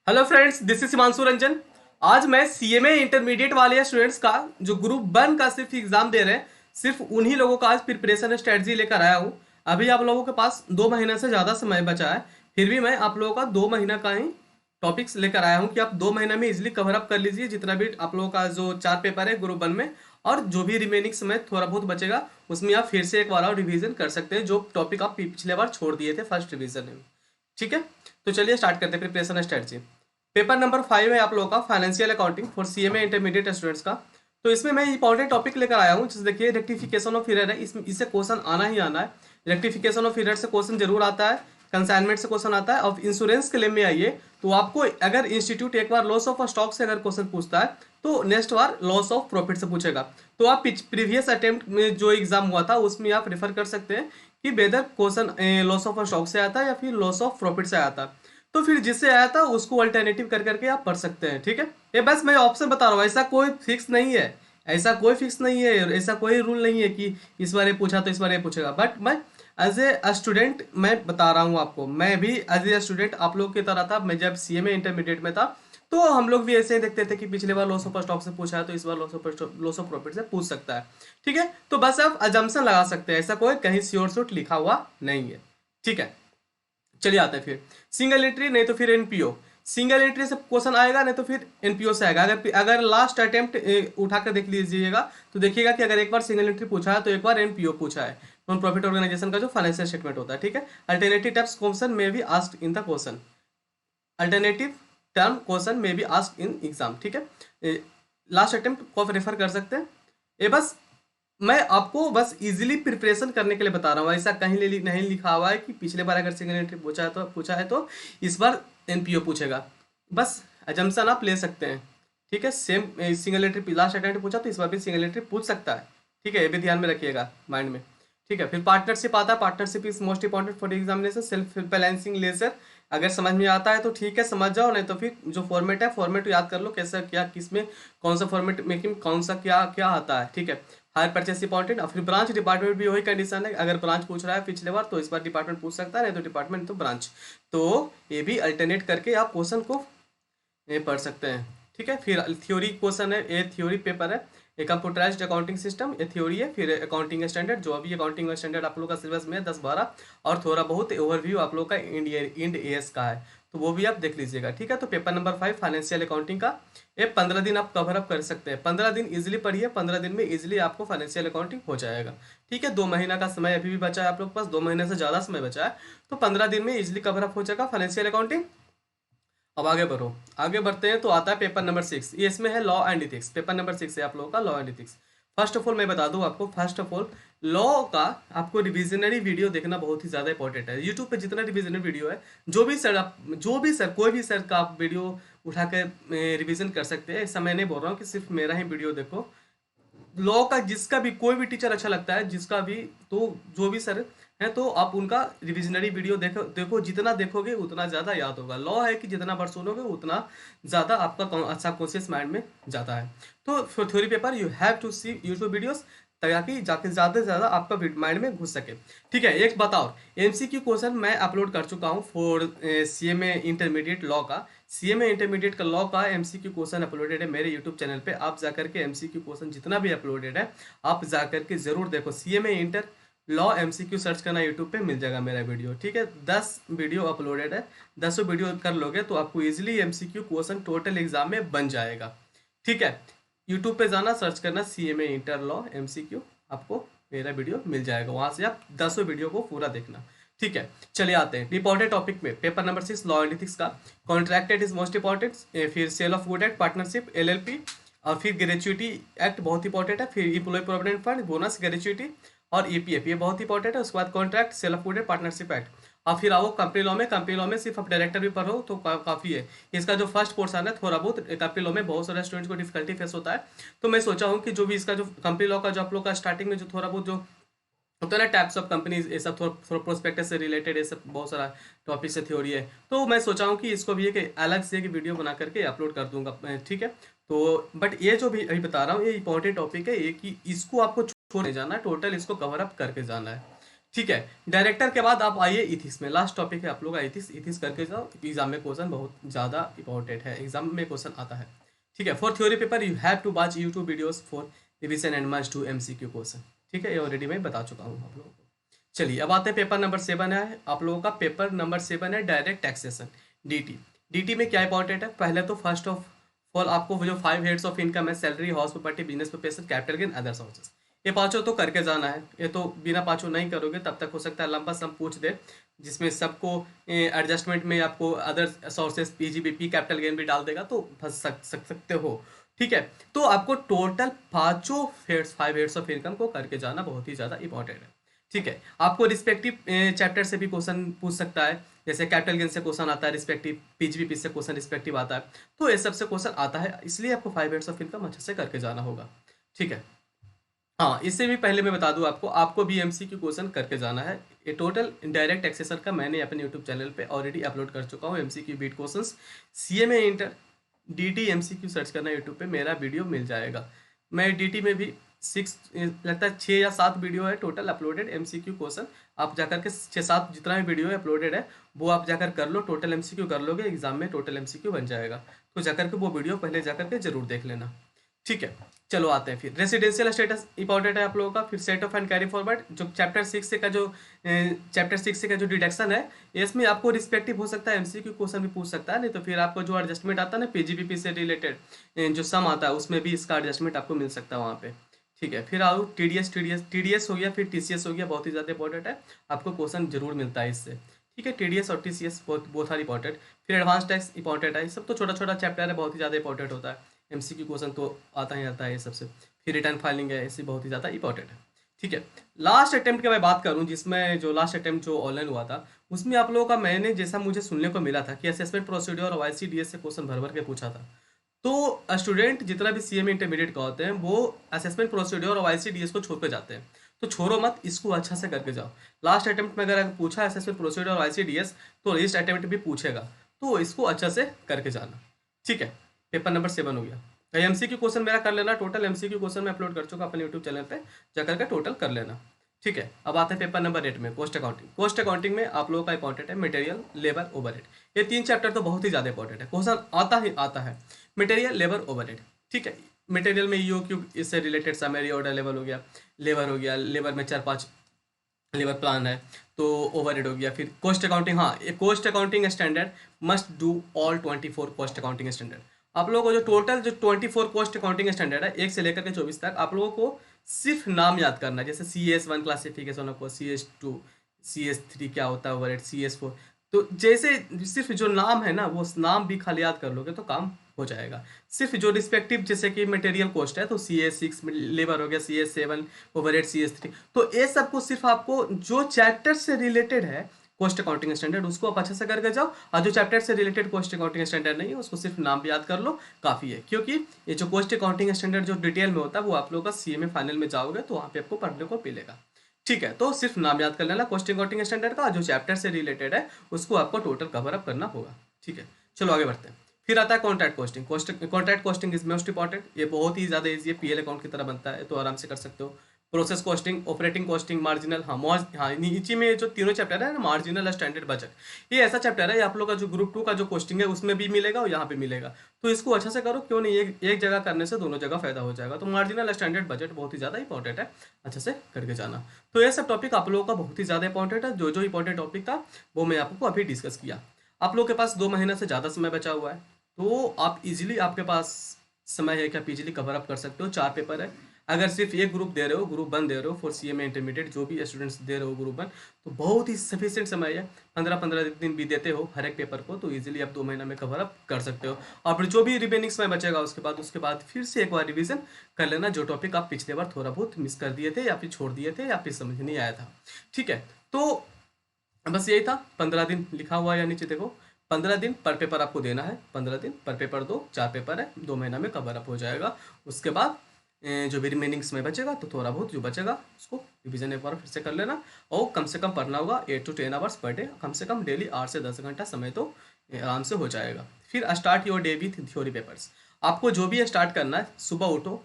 Hello friends, this is Himanshu Ranjan. आज मैं CMA intermediate वाले स्टूडेंट्स का जो ग्रुप 1 का सिर्फ एग्जाम दे रहे हैं, सिर्फ उन्हीं लोगों का आज प्रिपरेशन स्ट्रेटजी लेकर आया हूँ। अभी आप लोगों के पास 2 महीने से ज़्यादा समय बचा है, फिर भी मैं आप लोगों का 2 महीना का ही टॉपिक्स लेकर आया हूँ कि आप 2 महीना में इजिली कवर अप कर लीजिए जितना भी आप लोगों का जो 4 पेपर है ग्रुप 1 में। और जो भी रिमेनिंग समय थोड़ा बहुत बचेगा उसमें आप फिर से एक बार और रिवीजन कर सकते हैं, जो टॉपिक आप पिछले बार छोड़ दिए थे फर्स्ट रिवीजन में। ठीक है, तो चलिए स्टार्ट करते हैं प्रिपरेशन स्ट्रेटजी। पेपर नंबर 5 है आप लोगों का financial accounting for CMA intermediate students का। तो इसमें मैं इंपॉर्टेंट टॉपिक लेकर आया हूँ, जैसे देखिए रेक्टिफिकेशन ऑफ एरर है, इससे क्वेश्चन आना ही आना है। रेक्टिफिकेशन ऑफ एरर से क्वेश्चन जरूर आता है, कंसाइनमेंट से क्वेश्चन आता है। और इंश्योरेंस क्लेम में आइए तो आपको अगर इंस्टीट्यूट एक बार लॉस ऑफ स्टॉक से अगर क्वेश्चन पूछता है तो next bar loss of profit से पूछेगा। तो आप प्रीवियस अटेम्प्ट में जो एग्जाम हुआ था उसमें आप रेफर कर सकते हैं कि whether question loss of stock से आता है या फिर लॉस ऑफ प्रॉफिट से आता है। तो फिर जिससे आया था उसको अल्टरनेटिव कर करके आप पढ़ सकते हैं। ठीक है, ये बस मैं ऑप्शन बता रहा हूँ, ऐसा कोई फिक्स नहीं है। ऐसा कोई फिक्स नहीं है, ऐसा कोई रूल नहीं है कि इस बार ये पूछा तो इस बार ये पूछेगा। बट मैं एज ए स्टूडेंट मैं बता रहा हूँ आपको, मैं भी एज ए स्टूडेंट आप लोग की तरह था। मैं जब सीएमए इंटरमीडिएट में था तो हम लोग भी ऐसे ही देखते थे कि पिछले बार लॉस ऑफ स्टॉक से पूछा है तो इस बार लॉस ऑफ प्रॉफिट से पूछ सकता है। ठीक है, तो बस आप अजम्पशन लगा सकते हैं, ऐसा कोई कहीं श्योर शॉट लिखा हुआ नहीं है। ठीक है, चलिए आते हैं फिर सिंगल एंट्री नहीं तो फिर एनपीओ। सिंगल एंट्री से क्वेश्चन आएगा नहीं तो फिर एनपीओ से आएगा। अगर अगर लास्ट अटेम्प्ट उठाकर देख लीजिएगा तो देखिएगा कि अगर एक बार सिंगल एंट्री पूछा है तो एक बार एनपीओ पूछा है, नॉन प्रॉफिट ऑर्गेनाइजेशन का जो फाइनेंशियल स्टेटमेंट होता है। ठीक है, अल्टरनेटिव टाइप्स क्वेश्चन में भी asked in the question, alternative term question में भी आस्क्ड इन एग्जाम। ठीक है, लास्ट अटेम्प्ट को रेफर कर सकते हैं। ये बस मैं आपको बस इजीली प्रिपरेशन करने के लिए बता रहा हूँ, ऐसा कहीं नहीं लिखा हुआ है कि पिछले बार अगर सिंगल एंट्री पूछा है तो इस बार एनपीओ पूछेगा। बस अजम्पशन आप ले सकते हैं। ठीक है, same single entry last attempt पूछा तो इस बार भी सिंगल एंट्री पूछ सकता है। ठीक है, ये भी ध्यान में रखिएगा माइंड में। ठीक है, फिर पार्टनरशिप आता है। Partnership is most important for examination. Self balancing ledger अगर समझ में आता है तो ठीक है, समझ जाओ, नहीं तो फिर जो फॉर्मेट है फॉर्मेट याद कर लो, कैसा क्या किस में कौन सा फॉर्मेट मेकिंग कौन सा क्या क्या आता है। ठीक है, हायर परचेस इंपॉर्टेंट। और फिर ब्रांच डिपार्टमेंट भी वही कंडीशन है, अगर ब्रांच पूछ रहा है पिछले बार तो इस बार डिपार्टमेंट पूछ सकता है, नहीं तो डिपार्टमेंट तो ब्रांच। तो ये भी अल्टरनेट करके आप क्वेश्चन को ये पढ़ सकते हैं। ठीक है, फिर थ्योरी क्वेश्चन है, ये थ्योरी पेपर है। एक कंप्यूटराइज्ड अकाउंटिंग सिस्टम ये थ्योरी है। फिर अकाउंटिंग स्टैंडर्ड, जो अभी अकाउंटिंग स्टैंडर्ड आप लोग का सिलेबस में है 10-12, और थोड़ा बहुत ओवरव्यू आप लोग का इंड एएस का है, तो वो भी आप देख लीजिएगा। ठीक है, तो पेपर नंबर 5 फाइनेंशियल अकाउंटिंग का ये 15 दिन आप कवर अप कर सकते हैं। 15 दिन इजिली पढ़िए, 15 दिन में इजिली आपको फाइनेंशियल अकाउंटिंग हो जाएगा। ठीक है, 2 महीना का समय अभी भी बचा है आप लोग के पास, 2 महीने से ज़्यादा समय बचा है, तो 15 दिन में इजिली कवर अप हो जाएगा फाइनेंशियल अकाउंटिंग। अब आगे बढ़ो, आगे बढ़ते हैं तो आता है पेपर नंबर 6। ये इसमें है law and ethics. Paper number 6 है आप लोगों का law and ethics. First of all मैं बता दूं आपको, फर्स्ट ऑफ ऑल लॉ का आपको रिविजनरी वीडियो देखना बहुत ही ज़्यादा इंपॉर्टेंट है। यूट्यूब पे जितना रिविजनरी वीडियो है, जो भी सर कोई भी सर का आप वीडियो उठा कर रिविजन कर सकते हैं। ऐसा मैं नहीं बोल रहा हूँ कि सिर्फ मेरा ही वीडियो देखो। लॉ का जिसका भी कोई भी टीचर अच्छा लगता है, जिसका भी, तो जो भी सर है तो आप उनका रिविजनरी वीडियो देखो देखो, जितना देखोगे उतना ज़्यादा याद होगा। लॉ है कि जितना बार सुनोगे उतना ज़्यादा आपका अच्छा कॉन्शियस माइंड में जाता है। तो for theory paper you have to see YouTube videos, ताकि जाके ज़्यादा से ज़्यादा आपका माइंड में घुस सके। ठीक है, एक बताओ, एमसीक्यू क्वेश्चन मैं अपलोड कर चुका हूँ फॉर सीएमए इंटरमीडिएट लॉ का। सीएमए इंटरमीडिएट का लॉ का एमसीक्यू क्वेश्चन अपलोडेड है मेरे यूट्यूब चैनल पे। आप जाकर के एमसीक्यू क्वेश्चन जितना भी अपलोडेड है आप जाकर के जरूर देखो। CMA inter law MCQ search करना यूट्यूब पे मिल जाएगा मेरा वीडियो। ठीक है, 10 वीडियो अपलोडेड है, 10 वीडियो कर लोगे तो आपको easily MCQ question total exam में बन जाएगा। ठीक है, यूट्यूब पे जाना, सर्च करना सीएमए इंटर लॉ एमसीक्यू, आपको मेरा वीडियो मिल जाएगा, वहां से आप 10 वीडियो को पूरा देखना। ठीक है, चलिए आते हैं इंपॉर्टेंट टॉपिक में। Paper number 6 law and ethics का कॉन्ट्रैक्टेड इज मोस्ट इंपॉर्टेंट। फिर sale of good act partnership LLP, और फिर ग्रेचुइटी एक्ट बहुत इंपॉर्टेंट है। फिर employee provident fund, bonus, gratuity और ईपीएफ, ये बहुत इंपॉर्टेंट है। उसके बाद contract, sale of good act partnership act. और फिर आओ कंपनी लॉ में। कंपनी लॉ में सिर्फ आप डायरेक्टर भी पढ़ो तो काफ़ी है। इसका जो फर्स्ट पोर्सन है थोड़ा बहुत, कंपनी लॉ में बहुत सारे स्टूडेंट्स को डिफिकल्टी फेस होता है, तो मैं सोचा हूँ कि जो भी इसका जो कंपनी लॉ का जो आप लोग का स्टार्टिंग में जो थोड़ा बहुत जो होता है ना टाइप्स ऑफ कंपनीज, ये सब थोड़ा थोड़ा प्रोस्पेक्टस से रिलेटेड, ये सब बहुत सारा टॉपिक से थ्योरी है, तो मैं सोचा हूँ कि इसको भी एक अलग से एक वीडियो बना करके अपलोड कर दूंगा। ठीक है, तो बट ये जो भी अभी बता रहा हूँ ये इंपॉर्टेंट टॉपिक है, ये कि इसको आपको छोड़ नहीं जाना है, टोटल इसको कवर अप करके जाना है। ठीक है। डायरेक्टर के बाद आप आइए इथिक्स में, लास्ट टॉपिक है आप लोग का इथिक्स। इथिक्स करके जाओ, एग्जाम में क्वेश्चन बहुत ज़्यादा इंपॉर्टेंट है, एग्जाम में क्वेश्चन आता है। ठीक है। For theory paper you have to watch YouTube videos for revision and must do MCQ question. ठीक है, ये ऑलरेडी मैं बता चुका हूँ आप लोगों को। चलिए अब आते हैं पेपर नंबर 7 है आप लोगों का। पेपर नंबर 7 है डायरेक्ट टैक्सेशन, डीटी। डीटी में क्या इंपॉर्टेंट है, पहले तो फर्स्ट ऑफ ऑल आपको वो जो 5 हेड्स ऑफ इनकम है, salary, house property, business profession, capital gain, other sources, ये पांचों तो करके जाना है। ये तो बिना पांचों नहीं करोगे तब तक हो सकता है लंबा सम पूछ दे, जिसमें सबको एडजस्टमेंट में आपको other sources, PGBP, capital gain भी डाल देगा, तो फंस सकते हो। ठीक है। तो आपको टोटल पांचों हेड्स, 5 हेड्स ऑफ इनकम को करके जाना बहुत ही ज़्यादा इंपॉर्टेंट है। ठीक है। आपको रिस्पेक्टिव चैप्टर से भी क्वेश्चन पूछ सकता है, जैसे कैपिटल गेन से क्वेश्चन आता है रिस्पेक्टिव, पीजीबीपी से क्वेश्चन रिस्पेक्टिव आता है, तो ये सबसे क्वेश्चन आता है, इसलिए आपको 5 हेड्स ऑफ इनकम अच्छे से करके जाना होगा। ठीक है। हाँ, इससे भी पहले मैं बता दूं आपको भी एमसीक्यू क्वेश्चन करके जाना है। ये टोटल डायरेक्ट टैक्सेशन का मैंने अपने यूट्यूब चैनल पे ऑलरेडी अपलोड कर चुका हूँ, MCQ based questions, CMA inter DT MCQ search करना यूट्यूब पे, मेरा वीडियो मिल जाएगा। मैं डीटी में भी 6 लगता है 6 या 7 वीडियो है टोटल अपलोडेड एमसीक्यू क्वेश्चन। आप जाकर के 6-7 जितना भी वीडियो है अपलोडेड है वो आप जाकर कर लो, टोटल एमसीक्यू कर लोगे, एग्जाम में टोटल एमसीक्यू बन जाएगा। तो जाकर के वो वीडियो पहले जाकर के जरूर देख लेना। ठीक है। चलो आते हैं फिर रेसिडेंशियल स्टेटस इंपॉर्टेंट है आप लोगों का। फिर set of and carry forward, जो चैप्टर 6 से का जो डिडक्शन है, इसमें आपको रिस्पेक्टिव हो सकता है एमसीक्यू क्वेश्चन भी पूछ सकता है, नहीं तो फिर आपको जो एडजस्टमेंट आता है ना पीजीबीपी से रिलेटेड जो सम आता है, उसमें भी इसका एडजस्टमेंट आपको मिल सकता है वहाँ पे। ठीक है। फिर आओ टीडीएस हो गया, फिर टीसीएस हो गया, बहुत ही ज़्यादा इंपॉर्टेंट है, आपको क्वेश्चन जरूर मिलता है इससे। ठीक है। टीडीएस और टीसीएस बहुत सारी इंपॉर्टेंट। फिर एडवांस टैक्स इंपॉर्टेंट है, सब तो छोटा छोटा चैप्टर है, बहुत ही ज़्यादा इंपॉर्टेंट होता है, एमसीक्यू क्वेश्चन तो आता ही आता है ये सबसे। फिर रिटर्न फाइलिंग है, ऐसी बहुत ही ज़्यादा इंपॉर्टेंट है। ठीक है। लास्ट अटेम्प्ट की मैं बात करूं, जिसमें जो लास्ट अटेम्प्ट जो ऑनलाइन हुआ था, उसमें आप लोगों का मैंने जैसा मुझे सुनने को मिला था कि असेसमेंट प्रोसीड्योर और आईसीडीएस से क्वेश्चन भर भर के पूछा था। तो स्टूडेंट जितना भी सीएमए इंटरमीडिएट का होते हैं वो असेसमेंट प्रोसीड्योर और आईसीडीएस को छोड़ के जाते हैं, तो छोड़ो मत, इसको अच्छा से करके जाओ। लास्ट अटेम्प्ट में अगर पूछा असेसमेंट प्रोसीड्योर और आईसीडीएस, तो इस अटेम्प्ट भी पूछेगा, तो इसको अच्छा से करके जाना। ठीक है। पेपर नंबर 7 हो गया। एमसीक्यू क्वेश्चन मेरा कर लेना, टोटल एमसीक्यू क्वेश्चन मैं अपलोड कर चुका अपने यूट्यूब चैनल पे, जाकर के टोटल कर लेना। ठीक है। अब आते हैं पेपर नंबर 8 में, कॉस्ट अकाउंटिंग। कॉस्ट अकाउंटिंग में आप लोगों का इंपॉर्टेंट है मटेरियल, लेबर, ओवरहेड। ये 3 चैप्टर तो बहुत ही ज़्यादा इंपॉर्टेंट है, क्वेश्चन आता ही आता है। Material, labour, overhead. ठीक है। मटेरियल में ईओ क्यू इससे रिलेटेड समरी, ऑर्डर लेवल हो गया, लेबर हो गया, लेबर में 4-5 लेबर प्लान है, तो ओवरहेड हो गया। फिर कॉस्ट अकाउंटिंग, हाँ, ये cost accounting standard must do all 24 cost accounting standard. आप लोगों को जो टोटल जो 24 कॉस्ट अकाउंटिंग स्टैंडर्ड है 1 से लेकर के 24 तक, आप लोगों को सिर्फ नाम याद करना है, जैसे CS1 classification of cost, CS2, CS3 क्या होता है ओवरहेड, CS4, तो जैसे सिर्फ जो नाम है ना, वो नाम भी खाली याद कर लोगे तो काम हो जाएगा। सिर्फ जो रिस्पेक्टिव, जैसे कि मटेरियल कॉस्ट है तो CS6, लेबर हो गया CS7, ओवरहेड CS3, तो ये सबको सिर्फ आपको जो चैप्टर से रिलेटेड है कॉस्ट अकाउंटिंग स्टैंडर्ड, उसको आप अच्छे से करके जाओ, और जो चैप्टर से रिलेटेड कॉस्ट अकाउंटिंग स्टैंडर्ड नहीं है उसको सिर्फ नाम भी याद कर लो, काफ़ी है। क्योंकि ये जो कॉस्ट अकाउंटिंग स्टैंडर्ड जो डिटेल में होता है वो आप लोगों का सीएमए फाइनल में जाओगे तो वहाँ पे आपको पढ़ने को मिलेगा। ठीक है। तो सिर्फ नाम याद कर लेना कॉस्ट अकाउंटिंग स्टैंडर्ड का, जो चैप्टर से रिलेटेड है उसको आपको टोटल कवर अप करना होगा। ठीक है। चलो आगे बढ़ते हैं। फिर आता है contract costing. Contract costing is most important, ये बहुत ही ज़्यादा ईजी है, पीएल अकाउंट की तरह बनता है, तो आराम से कर सकते हो। Process costing, operating costing, marginal, हाँ नीचे में जो तीनों चैप्टर है ना, मार्जिनल, स्टैंडर्ड, बजट, ये ऐसा चैप्टर है आप लोग का जो ग्रुप 2 का जो कॉस्टिंग है उसमें भी मिलेगा और यहाँ पे मिलेगा, तो इसको अच्छा से करो, क्यों नहीं, एक जगह करने से दोनों जगह फायदा हो जाएगा। तो मार्जिनल, स्टैंडर्ड, बजट बहुत ही ज़्यादा इंपॉर्टेंट है, अच्छे से करके जाना। तो ये सब टॉपिक आप लोगों का बहुत ही ज़्यादा इंपॉर्टेंट है, जो जो इंपॉर्टेंट टॉपिक था वो मैं आपको अभी डिस्कस किया। आप लोग के पास 2 महीने से ज़्यादा समय बचा हुआ है, तो आप इजीली, आपके पास समय है कि आप इजीली कवर अप कर सकते हो। 4 पेपर है, अगर सिर्फ एक ग्रुप दे रहे हो, ग्रुप 1 दे रहे हो फॉर सीएमए इंटरमीडिएट, जो भी स्टूडेंट्स दे रहे हो ग्रुप 1, तो बहुत ही सफिशिएंट समय है। 15-15 दिन भी देते हो हर एक पेपर को, तो इजीली आप 2 महीना में कवर अप कर सकते हो। और फिर जो भी रिमेनिंग समय बचेगा उसके बाद फिर से एक बार रिविजन कर लेना, जो टॉपिक आप पिछले बार थोड़ा बहुत मिस कर दिए थे या फिर छोड़ दिए थे या फिर समझ नहीं आया था। ठीक है। तो बस यही था, 15 दिन लिखा हुआ है या नीचे देखो, 15 दिन पर पेपर आपको देना है, 15 दिन पर पेपर दो, 4 पेपर है, 2 महीना में कवर अप हो जाएगा। उसके बाद जो भी रिमेनिंग समय बचेगा तो थोड़ा बहुत जो बचेगा उसको रिवीजन एक बार फिर से कर लेना, और कम से कम पढ़ना होगा 8 to 10 आवर्स पर डे, कम से कम डेली 8 से 10 घंटा समय तो आराम से हो जाएगा। फिर start your day with theory papers. आपको जो भी स्टार्ट करना है, सुबह उठो,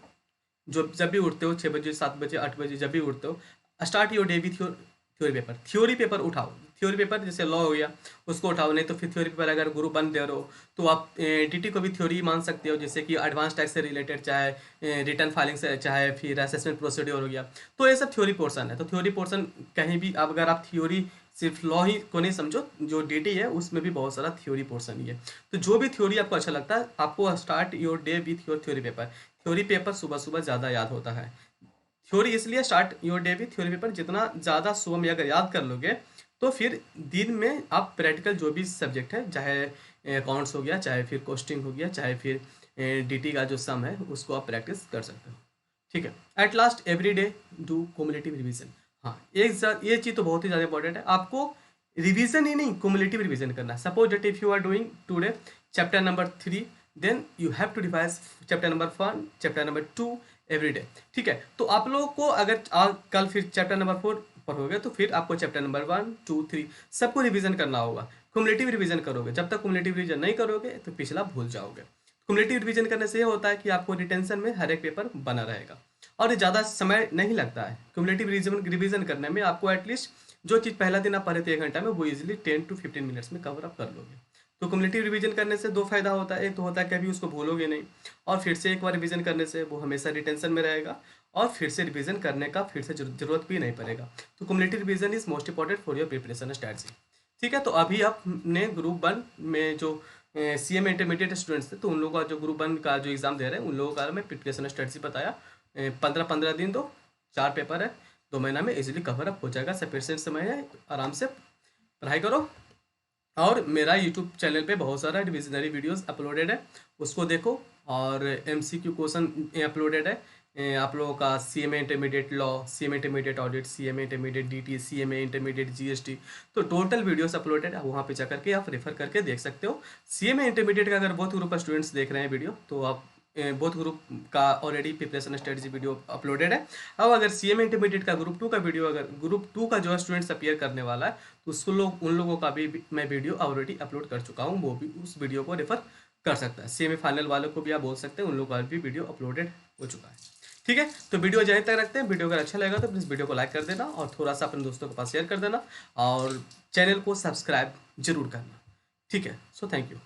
जब भी उठते हो 6 बजे, 7 बजे, 8 बजे, जब भी उठते हो, start your day with your theory paper उठाओ। थ्योरी पेपर जैसे लॉ हो गया उसको उठाओ, नहीं तो फिर थ्योरी पेपर अगर ग्रुप 1 दे रहे हो तो आप एंटिटी को भी थ्योरी मान सकते हो, जैसे कि एडवांस टैक्स से रिलेटेड, चाहे रिटर्न फाइलिंग से, चाहे फिर असेसमेंट प्रोसीड्योर हो गया, तो ये सब थ्योरी पोर्सन है। तो थ्योरी पोर्सन कहीं भी अब अगर आप थ्योरी सिर्फ लॉ ही को नहीं समझो, जो डीटी है उसमें भी बहुत सारा थ्योरी पोर्सन ही है। तो जो भी थ्योरी आपको अच्छा लगता है, आपको start your day with your theory paper. Theory paper सुबह सुबह ज़्यादा याद होता है। थ्योरी इसलिए start your day with theory paper, जितना ज़्यादा सुबह में अगर याद कर लोगे तो फिर दिन में आप प्रैक्टिकल जो भी सब्जेक्ट है, चाहे अकाउंट्स हो गया, चाहे फिर कॉस्टिंग हो गया, चाहे फिर डीटी का जो सम है उसको आप प्रैक्टिस कर सकते हो। ठीक है। At last every day do cumulative revision. हाँ, ये चीज़ तो बहुत ही ज़्यादा इंपॉर्टेंट है। आपको रिवीजन ही नहीं, क्युमुलेटिव रिवीजन करना है। Suppose that if you are doing today chapter number 3, then you have to revise chapter number 1, chapter number 2 every day. ठीक है। तो आप लोगों को अगर कल फिर चैप्टर नंबर 4 पढ़ोगे तो फिर आपको चैप्टर नंबर 1, 2, 3 सबको रिवीजन करना होगा। क्युमुलेटिव रिवीजन करोगे, जब तक क्युमुलेटिव रिवीजन नहीं करोगे तो पिछला भूल जाओगे। क्युमुलेटिव रिवीजन करने से ये होता है कि आपको रिटेंशन में हर एक पेपर बना रहेगा और ज़्यादा समय नहीं लगता है। क्युमुलेटिव रिवीजन करने में आपको एटलीस्ट जो चीज़ पहला दिन आप पढ़े थे 1 घंटा में, वो इजीली 10 to 15 मिनट्स में कवर अप कर लोगे। तो क्युमुलेटिव रिवीजन करने से 2 फायदा होता है। एक तो होता है कि अभी उसको भूलोगे नहीं, और फिर से एक बार रिवीजन करने से वो हमेशा रिटेंशन में रहेगा, और फिर से रिवीजन करने का फिर से जरूरत भी नहीं पड़ेगा। तो cumulative revision is most important for your preparation strategy. ठीक है। तो अभी आपने ग्रुप 1 में जो सीएमए इंटरमीडिएट स्टूडेंट्स थे, तो उन लोगों का जो ग्रुप 1 का जो एग्जाम दे रहे हैं उन लोगों का मैं प्रिपरेशन स्ट्रैटेजी बताया। 15-15 दिन दो, 4 पेपर है, 2 महीना में इजीली कवर अप हो जाएगा। सफिशिएंट समय है, आराम से पढ़ाई करो। और मेरा यूट्यूब चैनल पे बहुत सारा रिविजनरी वीडियोस अपलोडेड है, उसको देखो। और एमसीक्यू क्वेश्चन अपलोडेड है आप लोगों का, CMA intermediate law, CMA intermediate audit, CMA intermediate DT, CMA intermediate GST, तो टोटल वीडियोस अपलोडेड है। वहाँ पे जाकर के आप रेफर करके देख सकते हो। सीएमए इंटरमीडिएट का अगर बहुत ग्रुप ऑफ स्टूडेंट्स देख रहे हैं वीडियो, तो आप बोथ ग्रुप का already preparation strategy video uploaded है। अब अगर सीएमए इंटरमीडिएट का ग्रुप 2 का वीडियो, अगर ग्रुप 2 का जो स्टूडेंट्स अपीयर करने वाला है, तो उसको उन लोगों का भी मैं वीडियो ऑलरेडी अपलोड कर चुका हूँ, वो भी उस वीडियो को रेफर कर सकता है। सीएमए फाइनल वालों को भी आप बोल सकते हैं, उन लोगों का भी वीडियो अपलोडेड हो चुका है। ठीक है। तो वीडियो जहाँ तक रखते हैं। वीडियो अगर अच्छा लगेगा तो प्लीज़ वीडियो को लाइक कर देना और थोड़ा सा अपने दोस्तों के पास शेयर कर देना, और चैनल को सब्सक्राइब जरूर करना। ठीक है। So thank you.